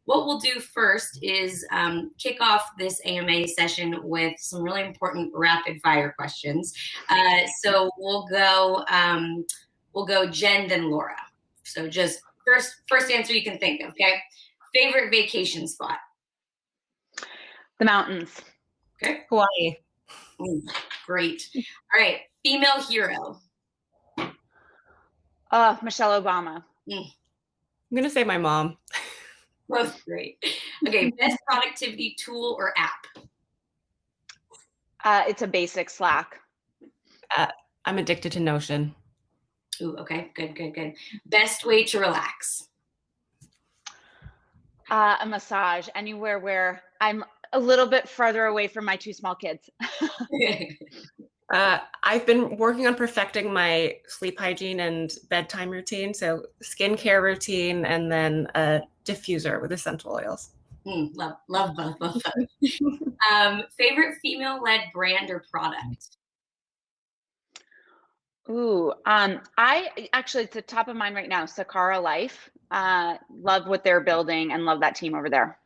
what we'll do first is kick off this AMA session with some really important rapid fire questions. So we'll go Jen, then Laura. So just first answer you can think of, okay? Favorite vacation spot? The mountains. Okay. Hawaii. Great. All right. Female hero. Michelle Obama. I'm going to say my mom. Both great. Okay. Best productivity tool or app? It's a basic Slack. I'm addicted to Notion. Ooh, okay. Good. Best way to relax? A massage, anywhere where I'm a little bit farther away from my 2 small kids. I've been working on perfecting my sleep hygiene and bedtime routine. So skincare routine, and then a diffuser with essential oils. Love both. Favorite female-led brand or product? Ooh, I actually, it's the top of mind right now, Sakara Life. Love what they're building and love that team over there.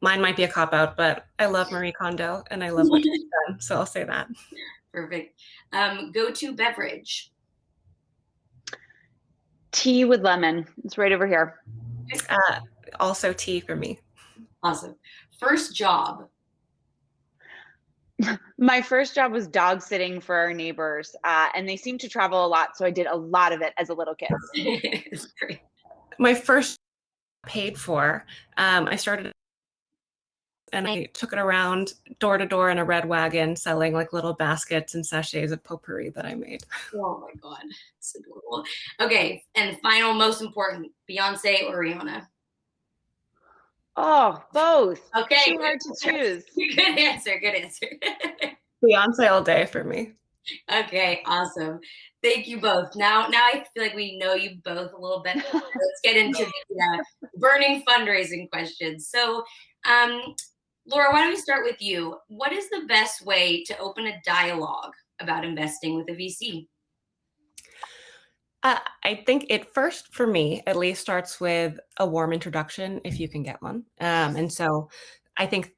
Mine might be a cop-out, but I love Marie Kondo and I love what she's done, so I'll say that. Perfect. Go-to beverage? Tea with lemon. It's right over here. Also tea for me. Awesome. First job? My first job was dog sitting for our neighbors, and they seem to travel a lot, so I did a lot of it as a little kid. That's great. My first paid for, I started and I took it around door to door in a red wagon selling like little baskets and sachets of potpourri that I made. Oh my God, it's adorable. Okay, and final, most important, Beyonce or Rihanna? Oh, both. Okay. Too hard to choose. Good answer. Beyonce all day for me. Okay, awesome. Thank you both. Now I feel like we know you both a little bit. Let's get into the burning fundraising questions. So, Laura, why don't we start with you? What is the best way to open a dialogue about investing with a VC? I think it first, for me, at least starts with a warm introduction, if you can get one. And so I think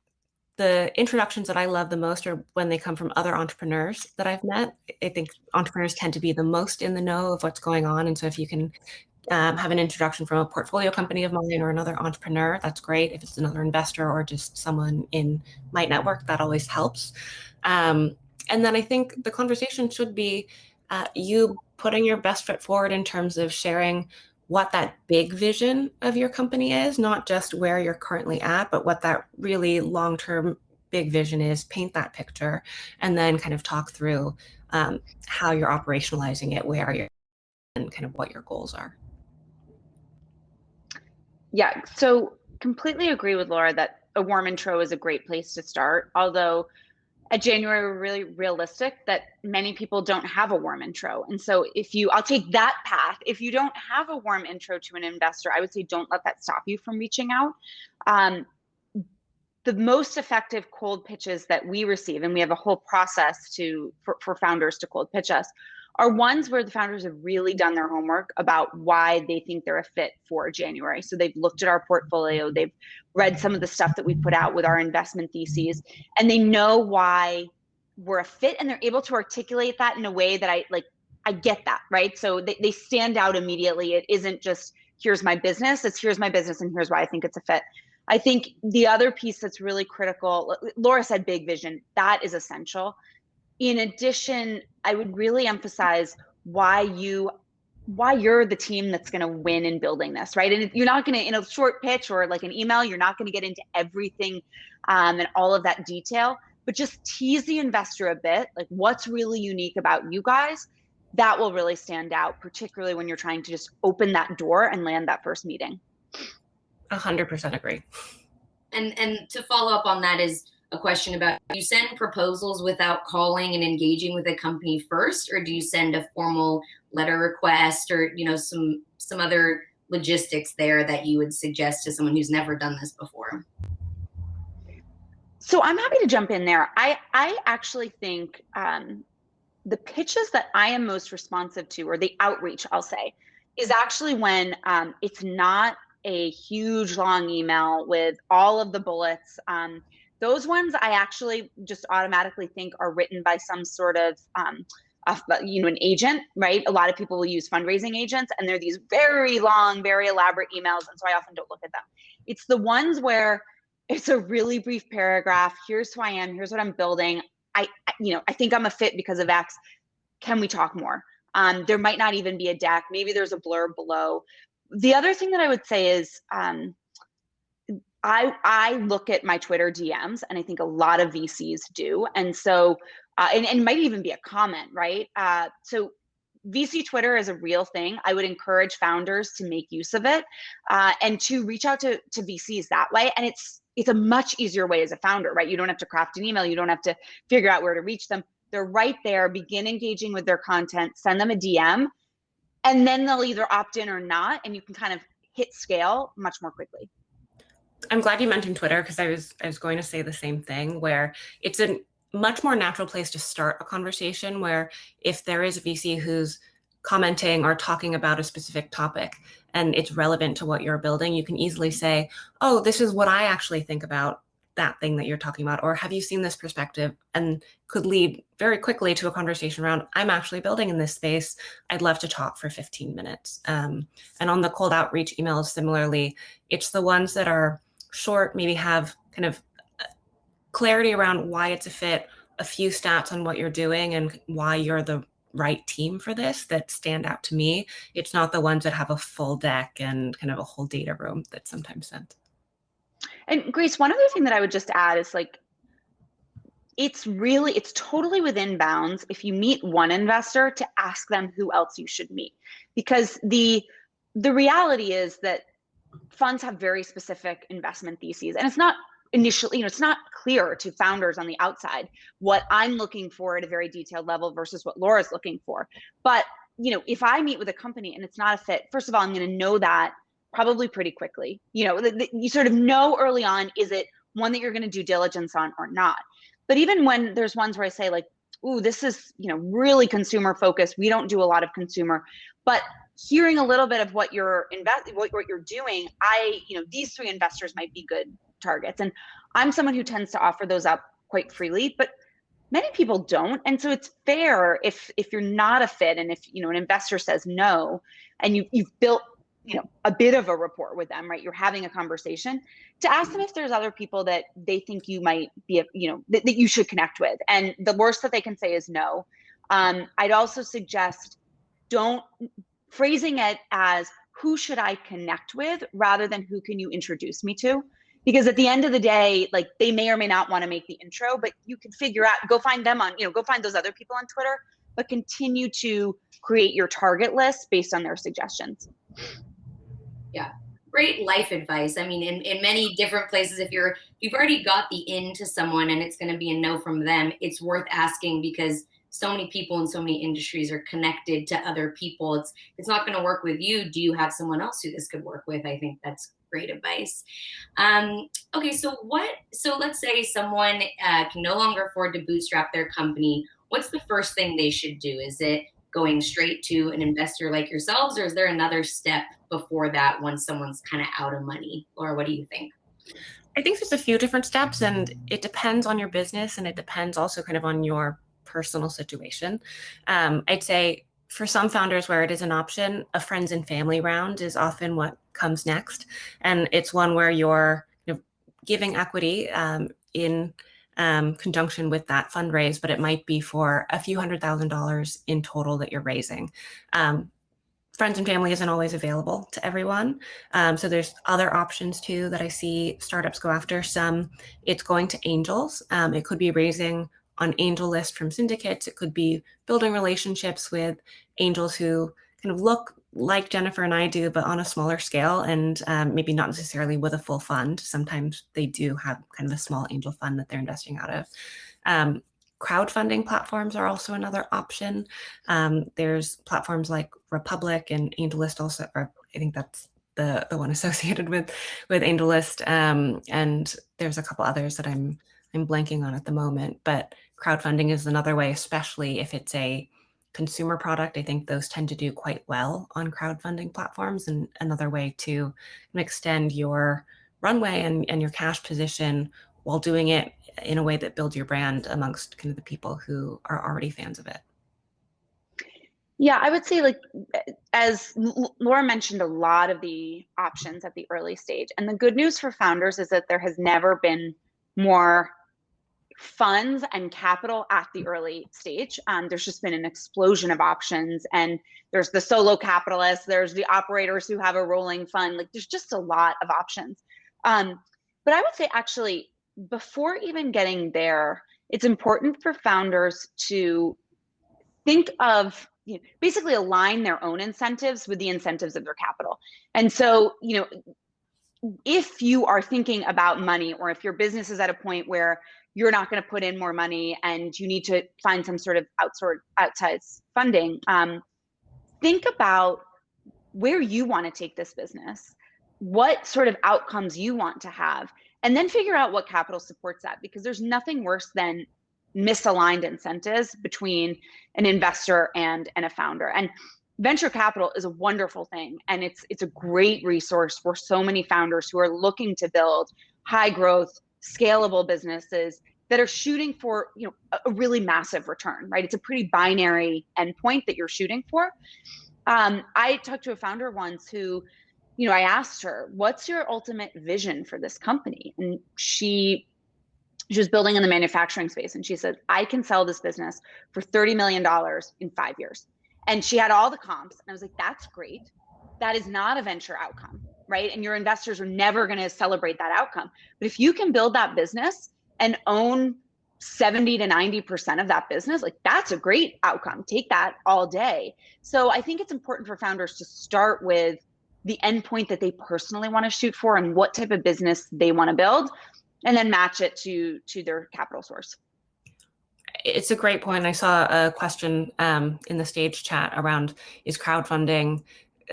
the introductions that I love the most are when they come from other entrepreneurs that I've met. I think entrepreneurs tend to be the most in the know of what's going on. And so if you can have an introduction from a portfolio company of mine or another entrepreneur, that's great. If it's another investor or just someone in my network, that always helps. And then I think the conversation should be you putting your best foot forward in terms of sharing what that big vision of your company is, not just where you're currently at, but what that really long-term big vision is. Paint that picture and then kind of talk through how you're operationalizing it, where you're, and kind of what your goals are. Yeah, so completely agree with Laura that a warm intro is a great place to start. Although at January, we're really realistic that many people don't have a warm intro. And so I'll take that path. If you don't have a warm intro to an investor, I would say don't let that stop you from reaching out. The most effective cold pitches that we receive, and we have a whole process for founders to cold pitch us, are ones where the founders have really done their homework about why they think they're a fit for January. So they've looked at our portfolio, they've read some of the stuff that we put out with our investment theses, and they know why we're a fit, and they're able to articulate that in a way that I get that, right? So they stand out immediately. It isn't just, here's my business, it's here's my business and here's why I think it's a fit. I think the other piece that's really critical, Laura said big vision, that is essential. In addition, I would really emphasize why you're the team that's going to win in building this, right? And you're not going to, in a short pitch or like an email, you're not going to get into everything and all of that detail, but just tease the investor a bit, like what's really unique about you guys. That will really stand out, particularly when you're trying to just open that door and land that first meeting. 100% agree. And to follow up on that is a question about, do you send proposals without calling and engaging with a company first, or do you send a formal letter request or some other logistics there that you would suggest to someone who's never done this before? So I'm happy to jump in there. I actually think the pitches that I am most responsive to, or the outreach, I'll say, is actually when it's not a huge long email with all of the bullets. Those ones I actually just automatically think are written by some sort of an agent, right? A lot of people will use fundraising agents, and they're these very long, very elaborate emails, and so I often don't look at them. It's the ones where it's a really brief paragraph. Here's who I am. Here's what I'm building. I think I'm a fit because of X. Can we talk more? There might not even be a deck. Maybe there's a blurb below. The other thing that I would say is I look at my Twitter DMs, and I think a lot of VCs do. And so, and might even be a comment, right? So VC Twitter is a real thing. I would encourage founders to make use of it and to reach out to VCs that way. And it's a much easier way as a founder, right? You don't have to craft an email. You don't have to figure out where to reach them. They're right there. Begin engaging with their content, send them a DM, and then they'll either opt in or not. And you can kind of hit scale much more quickly. I'm glad you mentioned Twitter, because I was going to say the same thing, where it's a much more natural place to start a conversation, where if there is a VC who's commenting or talking about a specific topic and it's relevant to what you're building, you can easily say, oh, this is what I actually think about that thing that you're talking about, or have you seen this perspective? And could lead very quickly to a conversation around, I'm actually building in this space. I'd love to talk for 15 minutes. And on the cold outreach emails, similarly, it's the ones that are short, maybe have kind of clarity around why it's a fit, a few stats on what you're doing and why you're the right team for this that stand out to me. It's not the ones that have a full deck and kind of a whole data room that's sometimes sent. And Grace, one other thing that I would just add is like, it's totally within bounds if you meet one investor to ask them who else you should meet, because the reality is that funds have very specific investment theses, and it's not initially, it's not clear to founders on the outside what I'm looking for at a very detailed level versus what Laura's looking for. But if I meet with a company and it's not a fit, first of all, I'm going to know that probably pretty quickly. You sort of know early on, is it one that you're going to do diligence on or not? But even when there's ones where I say like, ooh, this is really consumer focused, we don't do a lot of consumer, but hearing a little bit of what you're doing, these 3 investors might be good targets. And I'm someone who tends to offer those up quite freely, but many people don't. And so it's fair if you're not a fit, and if an investor says no, and you've built a bit of a rapport with them, right? You're having a conversation, to ask them if there's other people that they think you might be, that you should connect with. And the worst that they can say is no. I'd also suggest phrasing it as, who should I connect with, rather than who can you introduce me to? Because at the end of the day, like, they may or may not want to make the intro, but you can figure out, go find them on, go find those other people on Twitter, but continue to create your target list based on their suggestions. Yeah, great life advice. I mean, in many different places, if you've already got the in to someone and it's going to be a no from them, it's worth asking, because so many people in so many industries are connected to other people. It's not going to work with you. Do you have someone else who this could work with? I think that's great advice. Okay, so let's say someone can no longer afford to bootstrap their company. What's the first thing they should do? Is it going straight to an investor like yourselves, or is there another step before that once someone's kind of out of money? Laura, what do you think? I think there's a few different steps, and it depends on your business, and it depends also kind of on your personal situation. I'd say for some founders where it is an option, a friends and family round is often what comes next. And it's one where you're giving equity in conjunction with that fundraise, but it might be for a few $100,000 in total that you're raising. Friends and family isn't always available to everyone. So there's other options too that I see startups go after. Some, it's going to angels. It could be raising on angel list from syndicates. It could be building relationships with angels who kind of look like Jennifer and I do, but on a smaller scale, and maybe not necessarily with a full fund. Sometimes they do have kind of a small angel fund that they're investing out of. Crowdfunding platforms are also another option. There's platforms like Republic and AngelList also, or I think that's the one associated with AngelList. And there's a couple others that I'm blanking on at the moment, but crowdfunding is another way, especially if it's a consumer product, I think those tend to do quite well on crowdfunding platforms, and another way to extend your runway and your cash position while doing it in a way that builds your brand amongst kind of the people who are already fans of it. Yeah, I would say, like, as Laura mentioned, a lot of the options at the early stage. And the good news for founders is that there has never been more funds and capital at the early stage. There's just been an explosion of options, and there's the solo capitalists, there's the operators who have a rolling fund. Like, there's just a lot of options. But I would say, actually, before even getting there, it's important for founders to think of, basically align their own incentives with the incentives of their capital. And so, if you are thinking about money, or if your business is at a point where you're not going to put in more money and you need to find some sort of outside funding, think about where you want to take this business, what sort of outcomes you want to have, and then figure out what capital supports that, because there's nothing worse than misaligned incentives between an investor and a founder. And venture capital is a wonderful thing, and it's a great resource for so many founders who are looking to build high growth, scalable businesses that are shooting for, a really massive return, right? It's a pretty binary endpoint that you're shooting for. I talked to a founder once who, I asked her, "What's your ultimate vision for this company?" And she was building in the manufacturing space, and she said, "I can sell this business for $30 million in 5 years." And she had all the comps, and I was like, "That's great. That is not a venture outcome, right? And your investors are never going to celebrate that outcome. But if you can build that business and own 70 to 90% of that business, like, that's a great outcome. Take that all day." So I think it's important for founders to start with the endpoint that they personally want to shoot for and what type of business they want to build, and then match it to their capital source. It's a great point. I saw a question in the stage chat around, is crowdfunding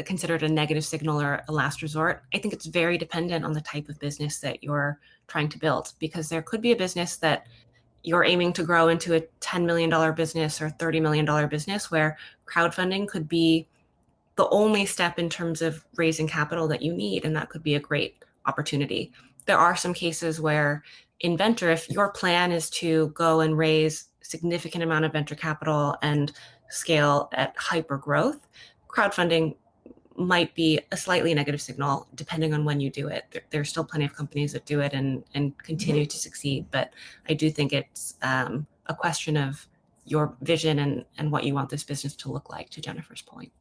considered a negative signal or a last resort? I think it's very dependent on the type of business that you're trying to build, because there could be a business that you're aiming to grow into a $10 million business or $30 million business where crowdfunding could be the only step in terms of raising capital that you need, and that could be a great opportunity. There are some cases where in venture, if your plan is to go and raise significant amount of venture capital and scale at hyper growth, crowdfunding might be a slightly negative signal depending on when you do it. There's still plenty of companies that do it and continue to succeed, but I do think it's a question of your vision and what you want this business to look like, to Jennifer's point.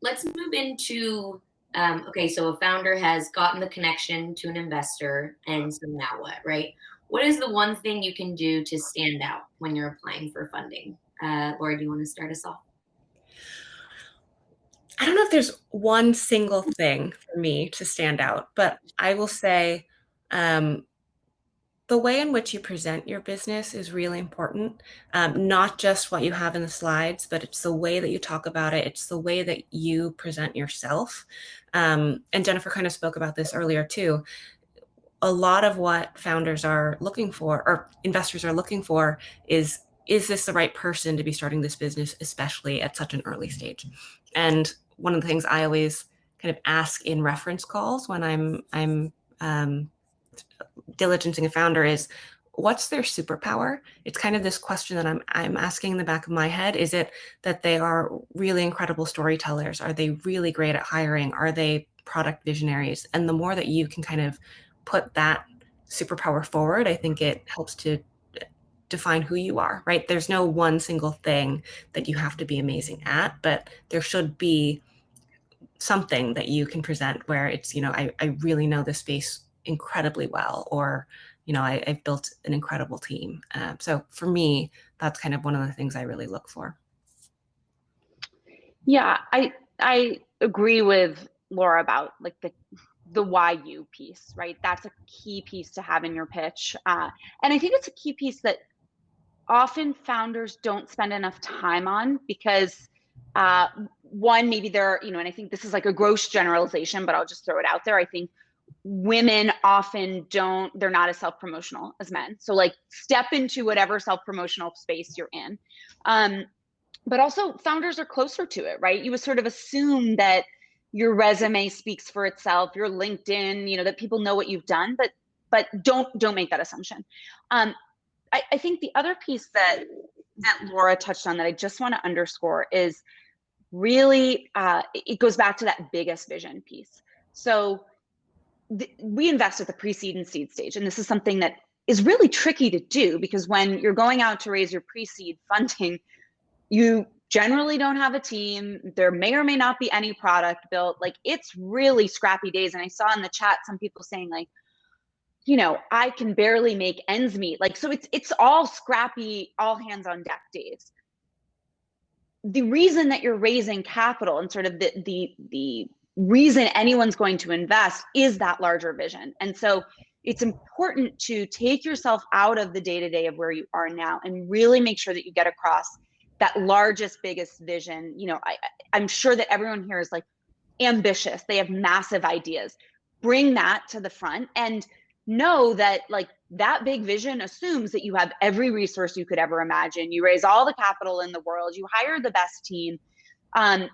Let's move into, okay, so a founder has gotten the connection to an investor, and so now what, right? What is the one thing you can do to stand out when you're applying for funding? Laura, do you want to start us off? I don't know if there's one single thing for me to stand out, but I will say the way in which you present your business is really important. Not just what you have in the slides, but it's the way that you talk about it. It's the way that you present yourself. And Jennifer kind of spoke about this earlier too. A lot of what founders are looking for, or investors are looking for, is this the right person to be starting this business, especially at such an early stage? And one of the things I always kind of ask in reference calls when I'm diligencing a founder is, what's their superpower? It's kind of this question that I'm asking in the back of my head. Is it that they are really incredible storytellers? Are they really great at hiring? Are they product visionaries? And the more that you can kind of put that superpower forward, I think it helps to define who you are, right? There's no one single thing that you have to be amazing at, but there should be something that you can present where it's, I really know this space incredibly well, or, I've built an incredible team. So for me, that's kind of one of the things I really look for. Yeah, I agree with Laura about like the why you piece, right? That's a key piece to have in your pitch. And I think it's a key piece that often founders don't spend enough time on, because one, maybe they're, and I think this is like a gross generalization, but I'll just throw it out there. I think women often they're not as self-promotional as men. So like step into whatever self-promotional space you're in. But also founders are closer to it, right? You would sort of assume that your resume speaks for itself, your LinkedIn, that people know what you've done, but don't make that assumption. I think the other piece that Laura touched on that I just want to underscore is really, it goes back to that biggest vision piece. So we invest at the pre-seed and seed stage. And this is something that is really tricky to do, because when you're going out to raise your pre-seed funding, you generally don't have a team. There may or may not be any product built. Like, it's really scrappy days. And I saw in the chat some people saying like, I can barely make ends meet. Like, so it's all scrappy, all hands on deck days. The reason that you're raising capital and sort of the reason anyone's going to invest is that larger vision. And so it's important to take yourself out of the day-to-day of where you are now and really make sure that you get across that largest, biggest vision. I'm sure that everyone here is like ambitious. They have massive ideas. Bring that to the front and know that like that big vision assumes that you have every resource you could ever imagine. You raise all the capital in the world, you hire the best team.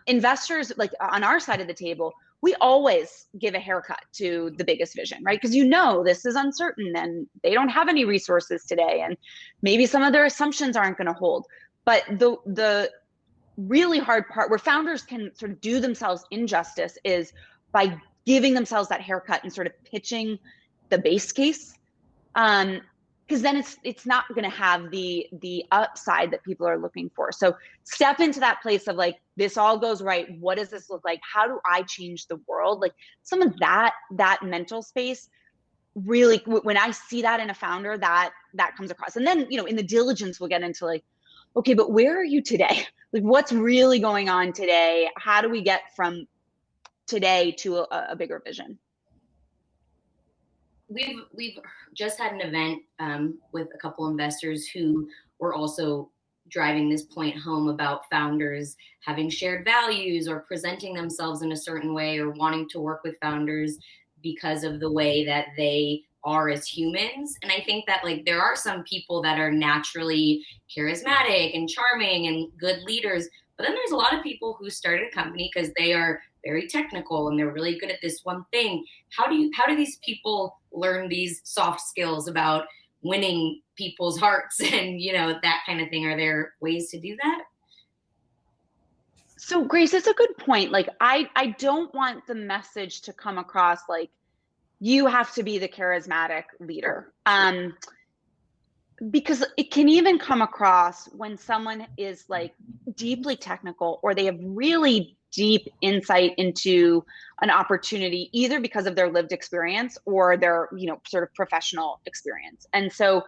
Investors, like on our side of the table, we always give a haircut to the biggest vision, right? Because this is uncertain and they don't have any resources today, and maybe some of their assumptions aren't going to hold. But the really hard part where founders can sort of do themselves injustice is by giving themselves that haircut and sort of pitching the base case. Because then it's not going to have the upside that people are looking for. So step into that place of like, this all goes right. What does this look like? How do I change the world? Like some of that mental space, really, when I see that in a founder, that comes across. And then, in the diligence, we'll get into like, okay, but where are you today? Like what's really going on today? How do we get from today to a bigger vision? We've just had an event with a couple investors who were also driving this point home about founders having shared values or presenting themselves in a certain way or wanting to work with founders because of the way that they are as humans. And I think that like there are some people that are naturally charismatic and charming and good leaders, but then there's a lot of people who started a company because they are very technical and they're really good at this one thing. How do these people learn these soft skills about winning people's hearts and that kind of thing? Are there ways to do that? So Grace, it's a good point. Like I don't want the message to come across like you have to be the charismatic leader. Because it can even come across when someone is like deeply technical or they have really deep insight into an opportunity, either because of their lived experience or their, sort of professional experience. And so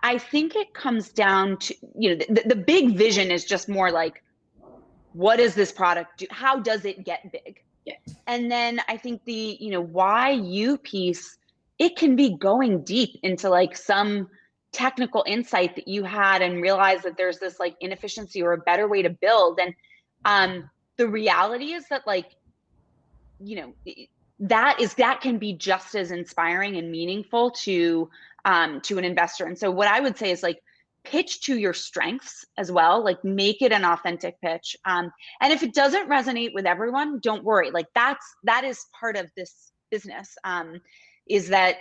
I think it comes down to, the big vision is just more like, what does this product do? How does it get big? Yeah. And then I think the, why you piece, it can be going deep into like some technical insight that you had and realize that there's this like inefficiency or a better way to build. And the reality is that like, that can be just as inspiring and meaningful to an investor. And so what I would say is like, pitch to your strengths as well, like make it an authentic pitch. And if it doesn't resonate with everyone, don't worry. Like that is part of this business, is that,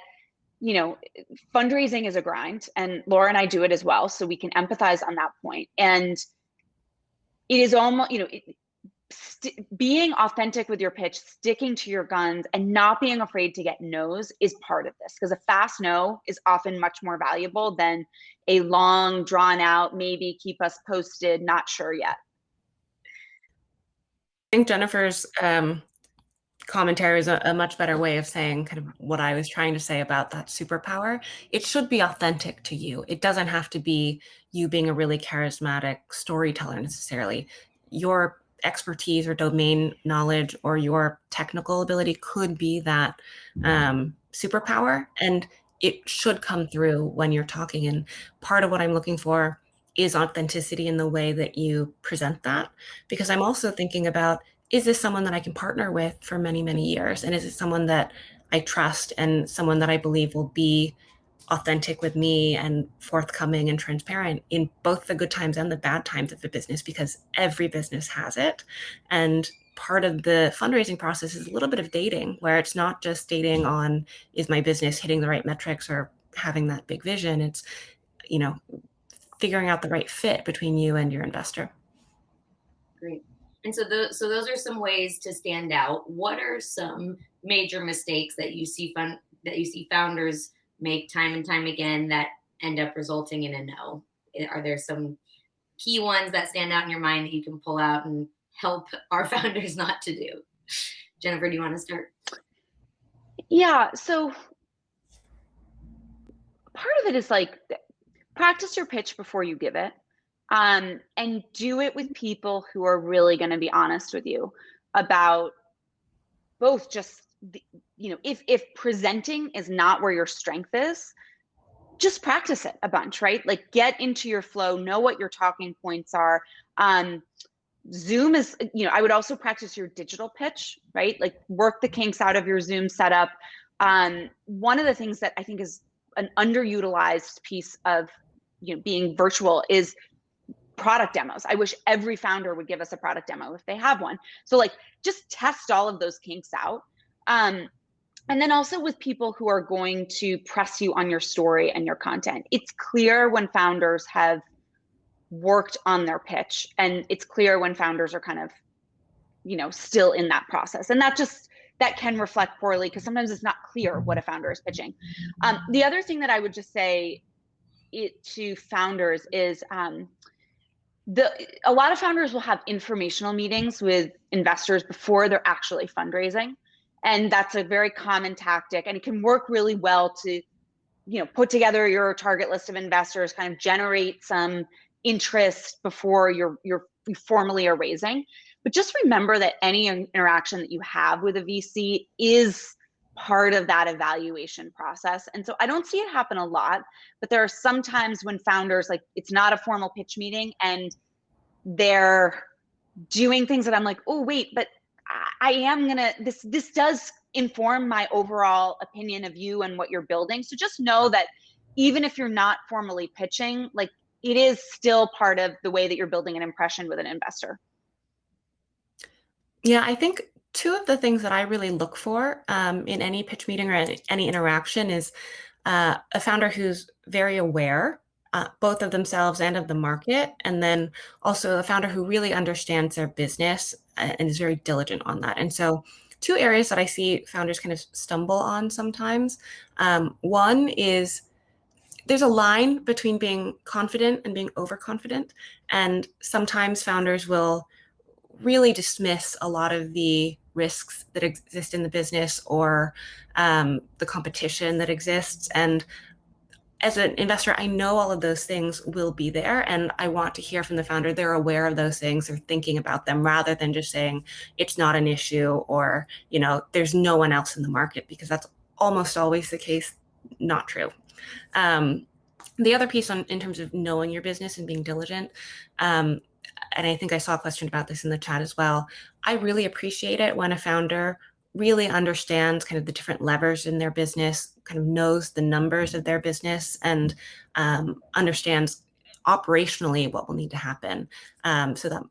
fundraising is a grind, and Laura and I do it as well. So we can empathize on that point. And it is almost, being authentic with your pitch, sticking to your guns and not being afraid to get no's is part of this, because a fast no is often much more valuable than a long drawn out, maybe keep us posted, not sure yet. I think Jennifer's commentary is a much better way of saying kind of what I was trying to say about that superpower. It should be authentic to you. It doesn't have to be you being a really charismatic storyteller necessarily. Your expertise or domain knowledge or your technical ability could be that superpower, and it should come through when you're talking. And part of what I'm looking for is authenticity in the way that you present that, because I'm also thinking about, is this someone that I can partner with for many, many years? And is it someone that I trust and someone that I believe will be authentic with me and forthcoming and transparent in both the good times and the bad times of the business, because every business has it. And part of the fundraising process is a little bit of dating, where it's not just dating on, is my business hitting the right metrics or having that big vision? It's, figuring out the right fit between you and your investor. Great. And so those are some ways to stand out. What are some major mistakes that you see founders make time and time again that end up resulting in a no? Are there some key ones that stand out in your mind that you can pull out and help our founders not to do? Jennifer, do you want to start? Yeah. So part of it is like, practice your pitch before you give it, and do it with people who are really going to be honest with you about both just, if presenting is not where your strength is, just practice it a bunch, right? Like, get into your flow, know what your talking points are. Zoom is, I would also practice your digital pitch, right? Like, work the kinks out of your Zoom setup. One of the things that I think is an underutilized piece of being virtual is product demos. I wish every founder would give us a product demo if they have one. So like, just test all of those kinks out. And then also with people who are going to press you on your story and your content. It's clear when founders have worked on their pitch, and it's clear when founders are kind of, still in that process. And that can reflect poorly, because sometimes it's not clear what a founder is pitching. The other thing that I would just say to founders is, a lot of founders will have informational meetings with investors before they're actually fundraising. And that's a very common tactic, and it can work really well to, put together your target list of investors, kind of generate some interest before you formally are raising. But just remember that any interaction that you have with a VC is part of that evaluation process. And so I don't see it happen a lot, but there are some times when founders, like, it's not a formal pitch meeting and they're doing things that I'm like, oh wait, but this does inform my overall opinion of you and what you're building. So just know that even if you're not formally pitching, like, it is still part of the way that you're building an impression with an investor. Yeah, I think two of the things that I really look for in any pitch meeting or any interaction is a founder who's very aware, both of themselves and of the market, and then also a founder who really understands their business and is very diligent on that. And so two areas that I see founders kind of stumble on sometimes. One is there's a line between being confident and being overconfident. And sometimes founders will really dismiss a lot of the risks that exist in the business or the competition that exists. And as an investor, I know all of those things will be there, and I want to hear from the founder they're aware of those things, they're thinking about them, rather than just saying it's not an issue or, there's no one else in the market, because that's almost always the case. Not true. The other piece in terms of knowing your business and being diligent, and I think I saw a question about this in the chat as well. I really appreciate it when a founder really understands kind of the different levers in their business, kind of knows the numbers of their business, and understands operationally what will need to happen. So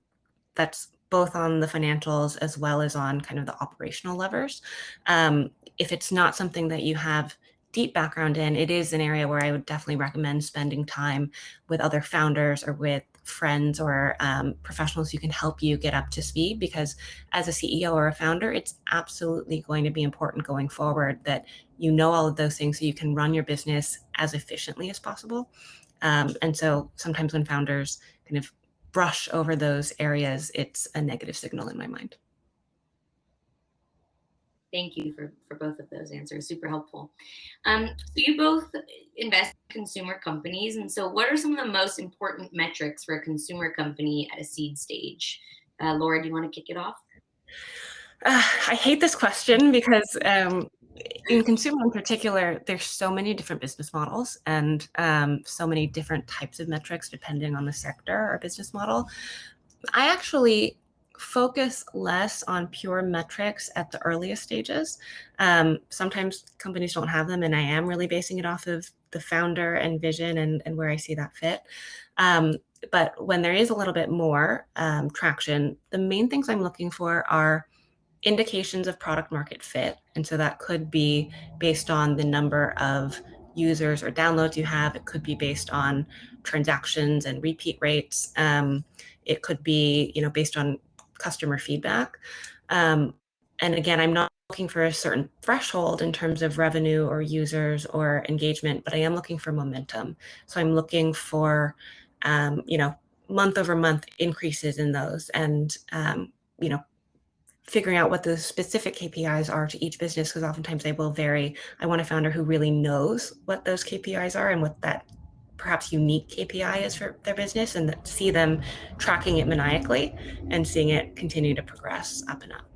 that's both on the financials as well as on kind of the operational levers. If it's not something that you have deep background in, it is an area where I would definitely recommend spending time with other founders or with friends or professionals who can help you get up to speed, because as a CEO or a founder, it's absolutely going to be important going forward that you know all of those things so you can run your business as efficiently as possible. And so sometimes when founders kind of brush over those areas, it's a negative signal in my mind. Thank you for both of those answers. Super helpful. So you both invest in consumer companies. And so what are some of the most important metrics for a consumer company at a seed stage? Laura, do you want to kick it off? I hate this question because in consumer in particular, there's so many different business models and so many different types of metrics depending on the sector or business model. I actually focus less on pure metrics at the earliest stages. Sometimes companies don't have them, and I am really basing it off of the founder and vision and where I see that fit. But when there is a little bit more traction, the main things I'm looking for are indications of product market fit. And so that could be based on the number of users or downloads you have. It could be based on transactions and repeat rates. It could be, based on customer feedback. And again, I'm not looking for a certain threshold in terms of revenue or users or engagement, but I am looking for momentum. So I'm looking for, month over month increases in those, and figuring out what the specific KPIs are to each business, because oftentimes they will vary. I want a founder who really knows what those KPIs are and what that perhaps unique KPI is for their business, and see them tracking it maniacally and seeing it continue to progress up and up.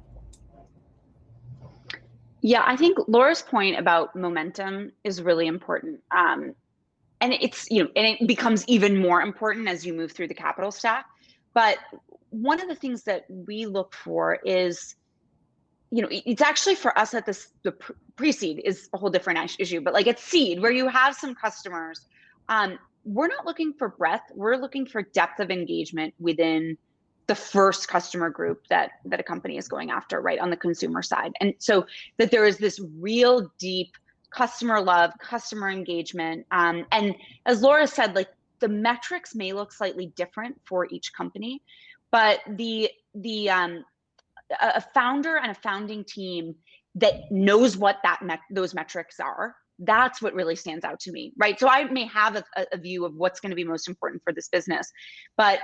Yeah, I think Laura's point about momentum is really important. And it's, and it becomes even more important as you move through the capital stack. But one of the things that we look for is, it's actually for us at the pre-seed is a whole different issue, but like at seed, where you have some customers, we're not looking for breadth, we're looking for depth of engagement within the first customer group that a company is going after, right, on the consumer side. And so that there is this real deep customer love, customer engagement. And as Laura said, like the metrics may look slightly different for each company, but a founder and a founding team that knows what those metrics are, that's what really stands out to me, right? So I may have a view of what's going to be most important for this business, but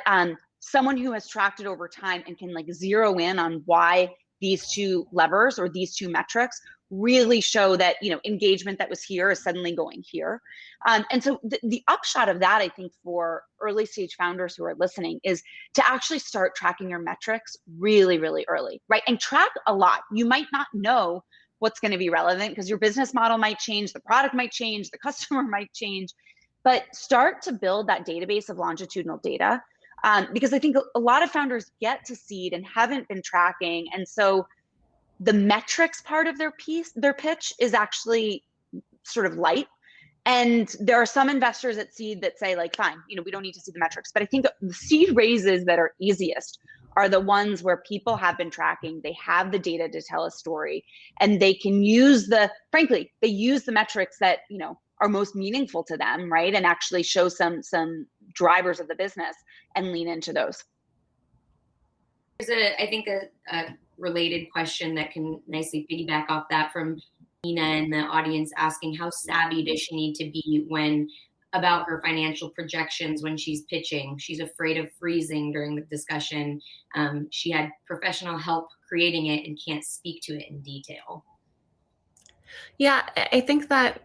someone who has tracked it over time and can like zero in on why these two levers or these two metrics really show that, engagement that was here is suddenly going here. And so the upshot of that, I think, for early stage founders who are listening is to actually start tracking your metrics really, really early, right? And track a lot. You might not know what's going to be relevant because your business model might change, the product might change, the customer might change, but start to build that database of longitudinal data. Because I think a lot of founders get to seed and haven't been tracking. And so the metrics part of their pitch is actually sort of light. And there are some investors at seed that say like, fine, we don't need to see the metrics. But I think the seed raises that are easiest are the ones where people have been tracking, they have the data to tell a story, and they can use frankly, they use the metrics that, are most meaningful to them, right? And actually show some drivers of the business and lean into those. There's I think a related question that can nicely piggyback off that from Nina in the audience, asking how savvy does she need to be about her financial projections when she's pitching. She's afraid of freezing during the discussion. She had professional help creating it and can't speak to it in detail. Yeah, I think that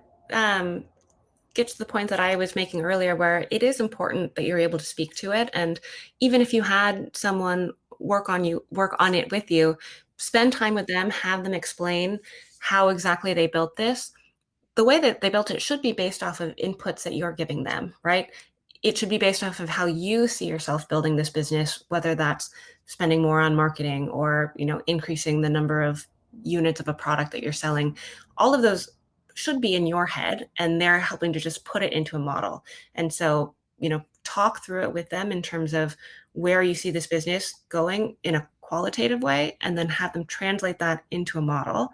gets to the point that I was making earlier, where it is important that you're able to speak to it. And even if you had someone work on it with you, spend time with them, have them explain how exactly they built this. The way that they built it should be based off of inputs that you're giving them, right? It should be based off of how you see yourself building this business, whether that's spending more on marketing or, increasing the number of units of a product that you're selling. All of those should be in your head, and they're helping to just put it into a model. And so, talk through it with them in terms of where you see this business going in a qualitative way, and then have them translate that into a model,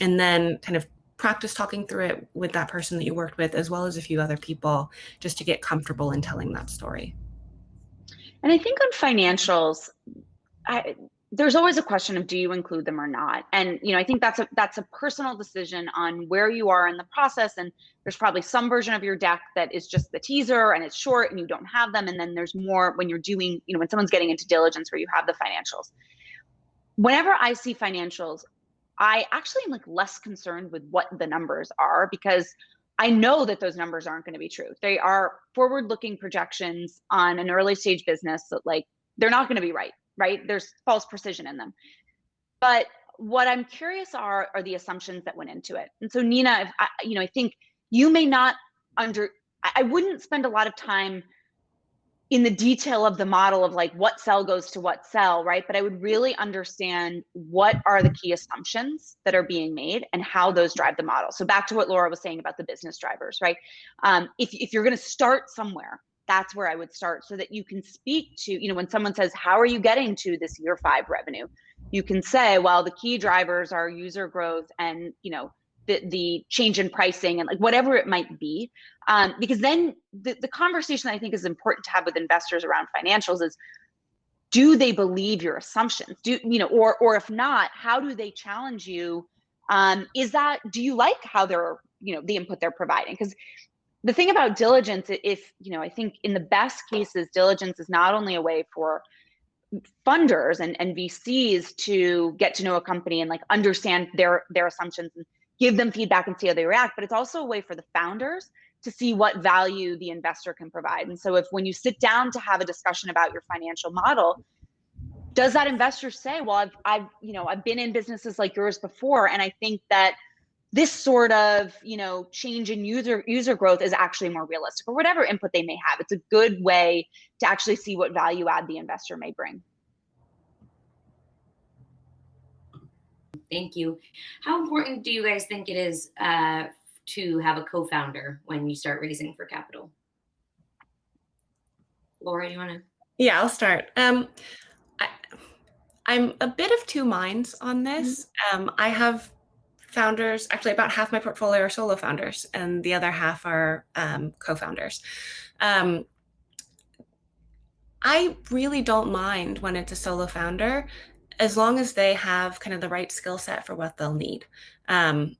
and then kind of practice talking through it with that person that you worked with, as well as a few other people, just to get comfortable in telling that story. And I think on financials, there's always a question of, do you include them or not? And, I think that's a personal decision on where you are in the process. And there's probably some version of your deck that is just the teaser and it's short and you don't have them. And then there's more when you're doing, when someone's getting into diligence where you have the financials. Whenever I see financials, I actually am like less concerned with what the numbers are, because I know that those numbers aren't going to be true. They are forward-looking projections on an early stage business that they're not going to be right? There's false precision in them. But what I'm curious are the assumptions that went into it. And so Nina, I think you may not I wouldn't spend a lot of time in the detail of the model of like what cell goes to what cell, right? But I would really understand what are the key assumptions that are being made and how those drive the model. So back to what Laura was saying about the business drivers, right? If you're going to start somewhere, that's where I would start, so that you can speak to, you know, when someone says, how are you getting to this year 5 revenue? You can say, well, the key drivers are user growth and, you know, the change in pricing and like whatever it might be. Because then the conversation I think is important to have with investors around financials is, do they believe your assumptions? Do you know, or if not, how do they challenge you? Do you like how they're, you know, the input they're providing? Because the thing about diligence, if, you know, I think in the best cases, diligence is not only a way for funders and VCs to get to know a company and like understand their assumptions and give them feedback and see how they react, but it's also a way for the founders to see what value the investor can provide. And so if when you sit down to have a discussion about your financial model, does that investor say, well, I've been in businesses like yours before, and I think that this sort of, you know, change in user growth is actually more realistic, or whatever input they may have. It's a good way to actually see what value add the investor may bring. Thank you. How important do you guys think it is to have a co-founder when you start raising for capital? Laura, you want to? Yeah, I'll start. I'm a bit of two minds on this. I have founders, actually about half my portfolio are solo founders and the other half are co-founders. I really don't mind when it's a solo founder, as long as they have kind of the right skill set for what they'll need. And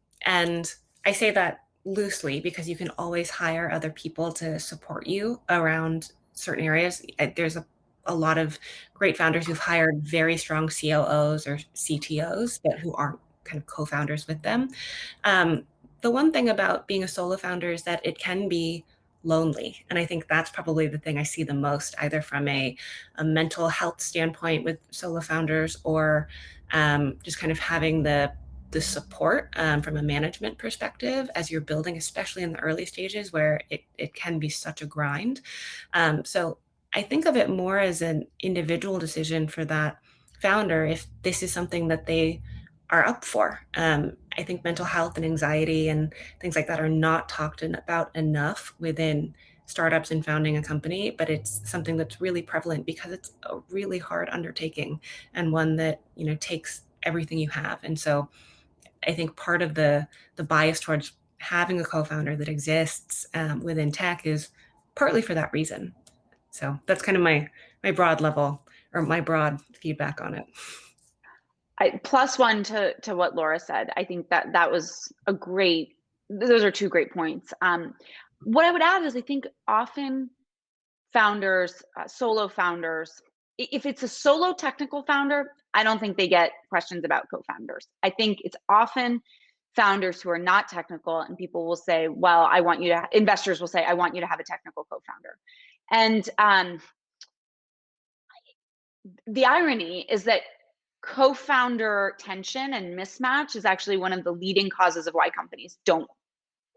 I say that loosely because you can always hire other people to support you around certain areas. There's a lot of great founders who've hired very strong COOs or CTOs, but who aren't kind of co-founders with them. The one thing about being a solo founder is that it can be lonely. And I think that's probably the thing I see the most, either from a mental health standpoint with solo founders, or just kind of having the support from a management perspective as you're building, especially in the early stages where it can be such a grind. So I think of it more as an individual decision for that founder if this is something that they are up for. I think mental health and anxiety and things like that are not talked about enough within startups and founding a company, but it's something that's really prevalent because it's a really hard undertaking and one that, you know, takes everything you have. And so I think part of the bias towards having a co-founder that exists within tech is partly for that reason. So that's kind of my broad level, or my broad feedback on it. +1 to what Laura said. I think that was those are 2 great points. What I would add is I think often founders, solo founders, if it's a solo technical founder, I don't think they get questions about co-founders. I think it's often founders who are not technical, and people will say, well, investors will say, I want you to have a technical co-founder. And the irony is that co-founder tension and mismatch is actually one of the leading causes of why companies don't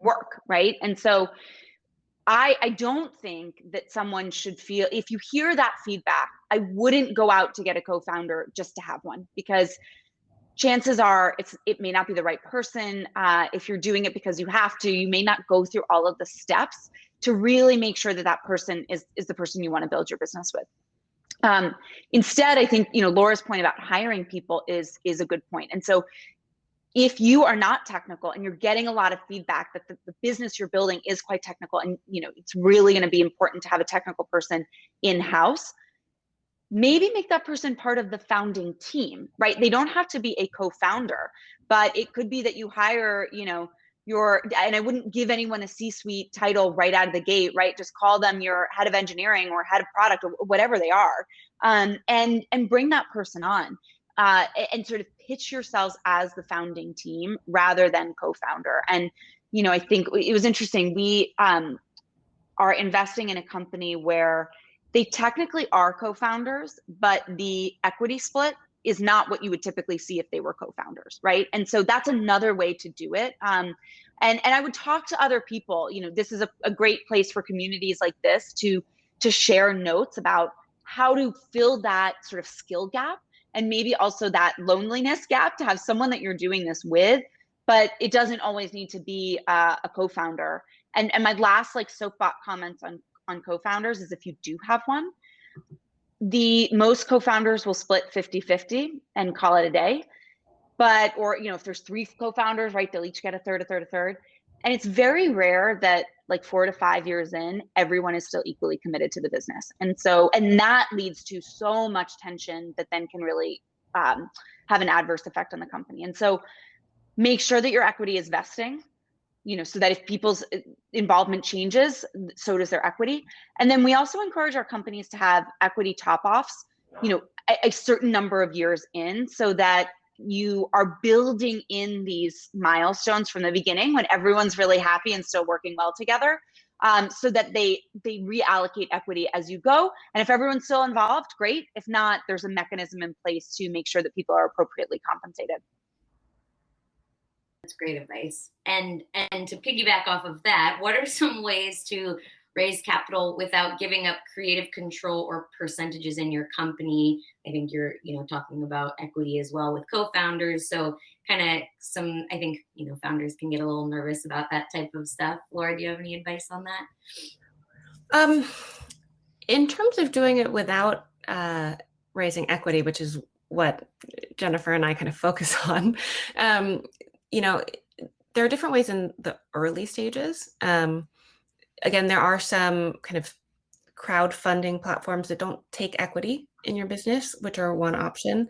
work, right? And so I don't think that someone should feel, if you hear that feedback, I wouldn't go out to get a co-founder just to have one, because chances are it may not be the right person. If you're doing it because you have to, you may not go through all of the steps to really make sure that that person is the person you want to build your business with. Instead, I think, you know, Laura's point about hiring people is a good point. And so if you are not technical and you're getting a lot of feedback that the business you're building is quite technical, and, you know, it's really going to be important to have a technical person in-house, maybe make that person part of the founding team, right? They don't have to be a co-founder, but it could be that you hire, you know, and I wouldn't give anyone a C-suite title right out of the gate, right? Just call them your head of engineering or head of product or whatever they are, and bring that person on, and sort of pitch yourselves as the founding team rather than co-founder. And, you know, I think it was interesting. We are investing in a company where they technically are co-founders, but the equity split is not what you would typically see if they were co-founders, right? And so that's another way to do it. And I would talk to other people. You know, this is a great place for communities like this to to share notes about how to fill that sort of skill gap, and maybe also that loneliness gap, to have someone that you're doing this with. But it doesn't always need to be a co-founder. And my last like soapbox comments on co-founders is, if you do have one, the most co-founders will split 50-50 and call it a day. But, or, you know, if there's 3 co-founders, right, they'll each get a third, a third, a third. And it's very rare that like 4 to 5 years in, everyone is still equally committed to the business. And so, and that leads to so much tension that then can really have an adverse effect on the company. And so make sure that your equity is vesting, you know, so that if people's involvement changes, so does their equity. And then we also encourage our companies to have equity top-offs, you know, a certain number of years in, so that you are building in these milestones from the beginning when everyone's really happy and still working well together, so that they reallocate equity as you go. And if everyone's still involved, great. If not, there's a mechanism in place to make sure that people are appropriately compensated. That's great advice. And to piggyback off of that, what are some ways to raise capital without giving up creative control or percentages in your company? I think you're, you know, talking about equity as well with co-founders. So kind of some, I think, you know, founders can get a little nervous about that type of stuff. Laura, do you have any advice on that? In terms of doing it without raising equity, which is what Jennifer and I kind of focus on, you know, there are different ways in the early stages. Again, there are some kind of crowdfunding platforms that don't take equity in your business, which are one option.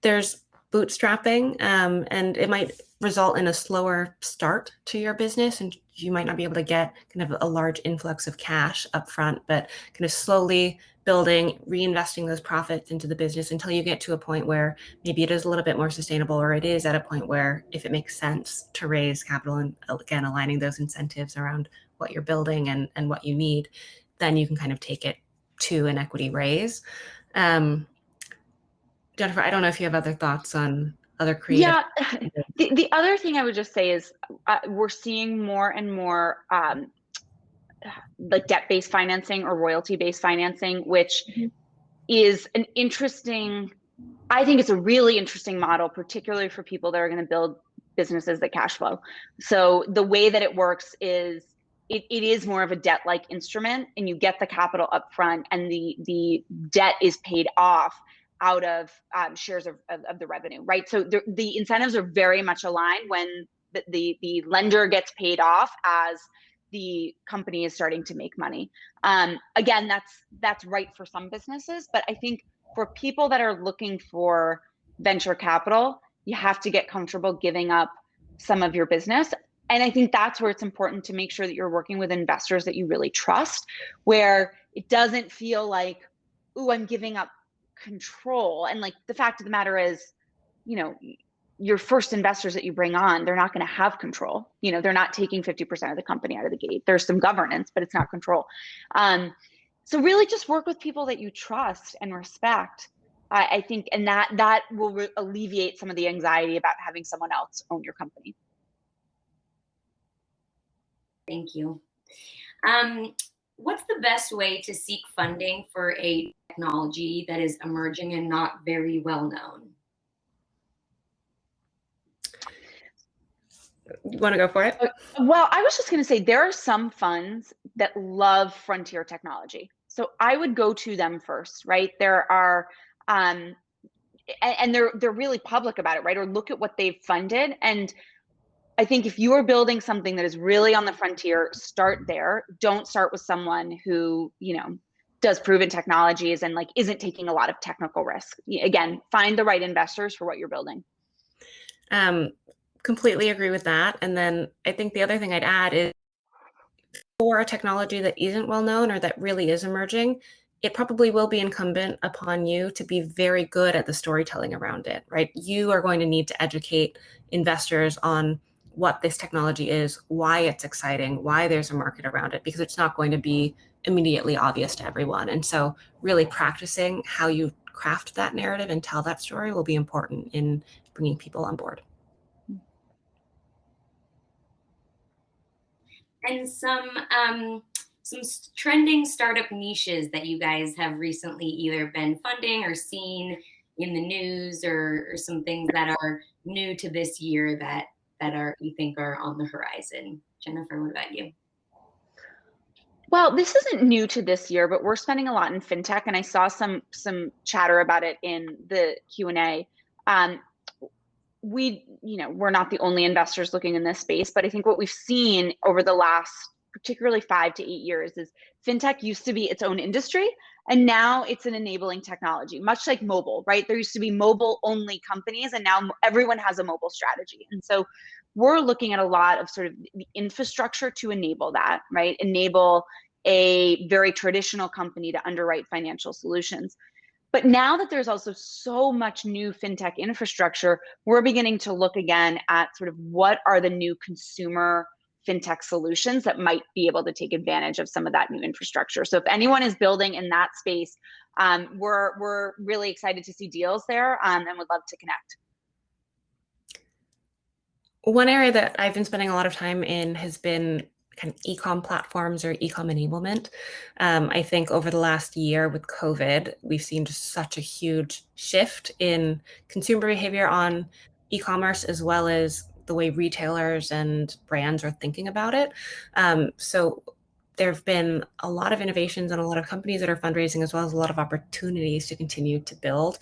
There's bootstrapping, and it might result in a slower start to your business, and you might not be able to get kind of a large influx of cash up front, but kind of slowly building, reinvesting those profits into the business until you get to a point where maybe it is a little bit more sustainable, or it is at a point where if it makes sense to raise capital, and again, aligning those incentives around what you're building and what you need, then you can kind of take it to an equity raise. Jennifer, I don't know if you have other thoughts on other creative. Yeah, the other thing I would just say is we're seeing more and more like debt-based financing or royalty-based financing, which is an interesting, I think it's a really interesting model, particularly for people that are going to build businesses that cash flow. So the way that it works is it is more of a debt-like instrument, and you get the capital up front, and the debt is paid off out of shares of the revenue, right? So the incentives are very much aligned when the lender gets paid off as the company is starting to make money. Again, that's right for some businesses, but I think for people that are looking for venture capital, you have to get comfortable giving up some of your business. And I think that's where it's important to make sure that you're working with investors that you really trust, where it doesn't feel like, ooh, I'm giving up control. And like, the fact of the matter is, you know, your first investors that you bring on, they're not going to have control. You know, they're not taking 50% of the company out of the gate. There's some governance, but it's not control. So really just work with people that you trust and respect. I think, and that will alleviate some of the anxiety about having someone else own your company. Thank you. What's the best way to seek funding for a technology that is emerging and not very well known? You want to go for it? Well, I was just going to say, there are some funds that love frontier technology. So I would go to them first, right? There are, and they're really public about it, right? Or look at what they've funded. And I think if you are building something that is really on the frontier, start there. Don't start with someone who, you know, does proven technologies and like isn't taking a lot of technical risk. Again, find the right investors for what you're building. Completely agree with that. And then I think the other thing I'd add is, for a technology that isn't well known or that really is emerging, it probably will be incumbent upon you to be very good at the storytelling around it, right? You are going to need to educate investors on what this technology is, why it's exciting, why there's a market around it, because it's not going to be immediately obvious to everyone. And so really practicing how you craft that narrative and tell that story will be important in bringing people on board. And some trending startup niches that you guys have recently either been funding or seen in the news, or some things that are new to this year that are, you think, are on the horizon. Jennifer, what about you? Well, this isn't new to this year, but we're spending a lot in fintech, and I saw some chatter about it in the Q&A. We're not the only investors looking in this space, but I think what we've seen over the last particularly 5 to 8 years is fintech used to be its own industry, and now it's an enabling technology, much like mobile, right? There used to be mobile only companies, and now everyone has a mobile strategy. And so we're looking at a lot of sort of the infrastructure to enable that, right? Enable a very traditional company to underwrite financial solutions. But now that there's also so much new fintech infrastructure, we're beginning to look again at sort of what are the new consumer fintech solutions that might be able to take advantage of some of that new infrastructure. So if anyone is building in that space, we're really excited to see deals there, and would love to connect. One area that I've been spending a lot of time in has been kind of ecom platforms or ecom enablement. I think over the last year with COVID, we've seen just such a huge shift in consumer behavior on e-commerce, as well as the way retailers and brands are thinking about it. So there have been a lot of innovations and a lot of companies that are fundraising, as well as a lot of opportunities to continue to build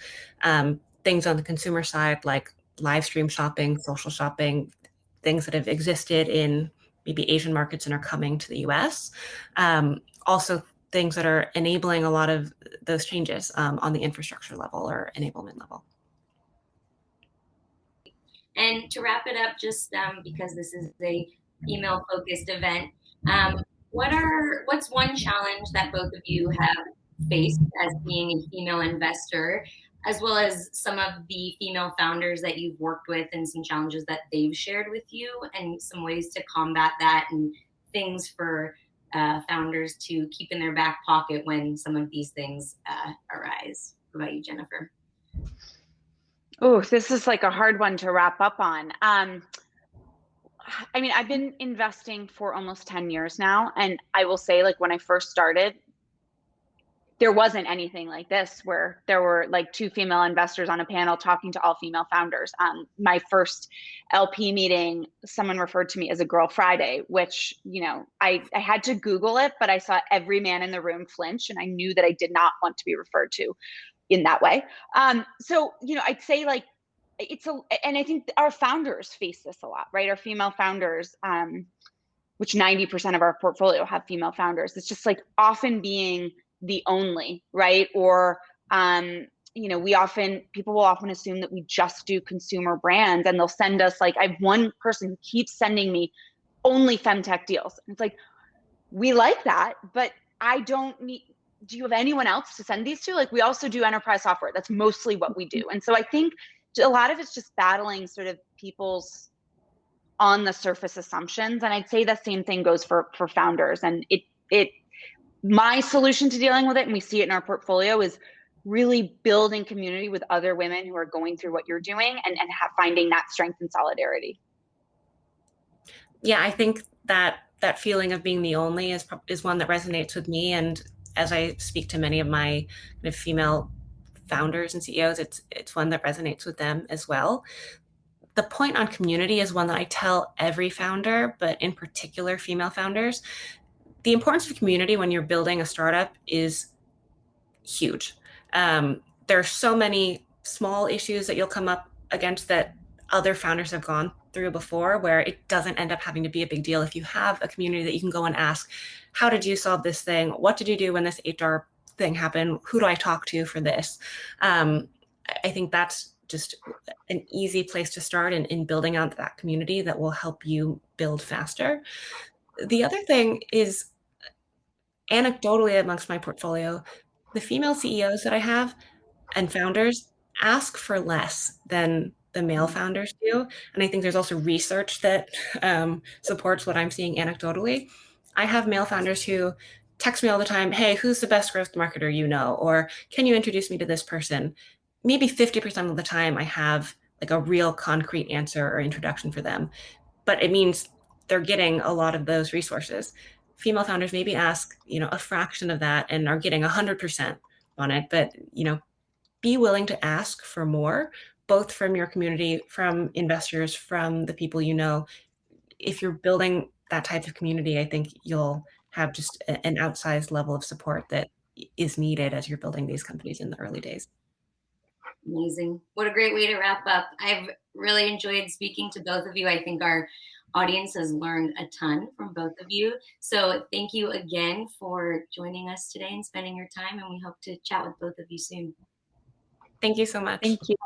things on the consumer side, like live stream shopping, social shopping, things that have existed in maybe Asian markets and are coming to the US. Also things that are enabling a lot of those changes on the infrastructure level or enablement level. And to wrap it up, just because this is a female-focused event, what's one challenge that both of you have faced as being a female investor, as well as some of the female founders that you've worked with and some challenges that they've shared with you, and some ways to combat that, and things for founders to keep in their back pocket when some of these things arise? What about you, Jennifer? Oh, this is like a hard one to wrap up on. I mean, I've been investing for almost 10 years now. And I will say, like, when I first started, there wasn't anything like this where there were like 2 female investors on a panel talking to all female founders. My first LP meeting, someone referred to me as a Girl Friday, which, I had to Google it, but I saw every man in the room flinch, and I knew that I did not want to be referred to in that way. So, I'd say, like, and I think our founders face this a lot, right? Our female founders, which 90% of our portfolio have female founders. It's just like often being the only, right? Or, people will often assume that we just do consumer brands, and they'll send us, like, I have one person who keeps sending me only femtech deals. And it's like, we like that, but I don't need, do you have anyone else to send these to? Like, we also do enterprise software. That's mostly what we do. And so I think a lot of it's just battling sort of people's on the surface assumptions. And I'd say the same thing goes for founders. And my solution to dealing with it, and we see it in our portfolio, is really building community with other women who are going through what you're doing, and finding that strength and solidarity. Yeah, I think that feeling of being the only is one that resonates with me. And as I speak to many of my kind of female founders and CEOs, it's one that resonates with them as well. The point on community is one that I tell every founder, but in particular female founders. The importance of community when you're building a startup is huge. There are so many small issues that you'll come up against that other founders have gone through before, where it doesn't end up having to be a big deal if you have a community that you can go and ask, how did you solve this thing? What did you do when this HR thing happened? Who do I talk to for this? I think that's just an easy place to start in building out that community that will help you build faster. The other thing is, anecdotally amongst my portfolio, the female CEOs that I have and founders ask for less than the male founders do. And I think there's also research that supports what I'm seeing anecdotally. I have male founders who text me all the time, hey, who's the best growth marketer you know? Or can you introduce me to this person? Maybe 50% of the time I have like a real concrete answer or introduction for them, but it means they're getting a lot of those resources. female founders maybe ask, a fraction of that and are getting 100% on it. But, be willing to ask for more, both from your community, from investors, from the people you know. If you're building that type of community, I think you'll have just an outsized level of support that is needed as you're building these companies in the early days. Amazing. What a great way to wrap up. I've really enjoyed speaking to both of you. I think our audience has learned a ton from both of you. So thank you again for joining us today and spending your time. And we hope to chat with both of you soon. Thank you so much. Thank you.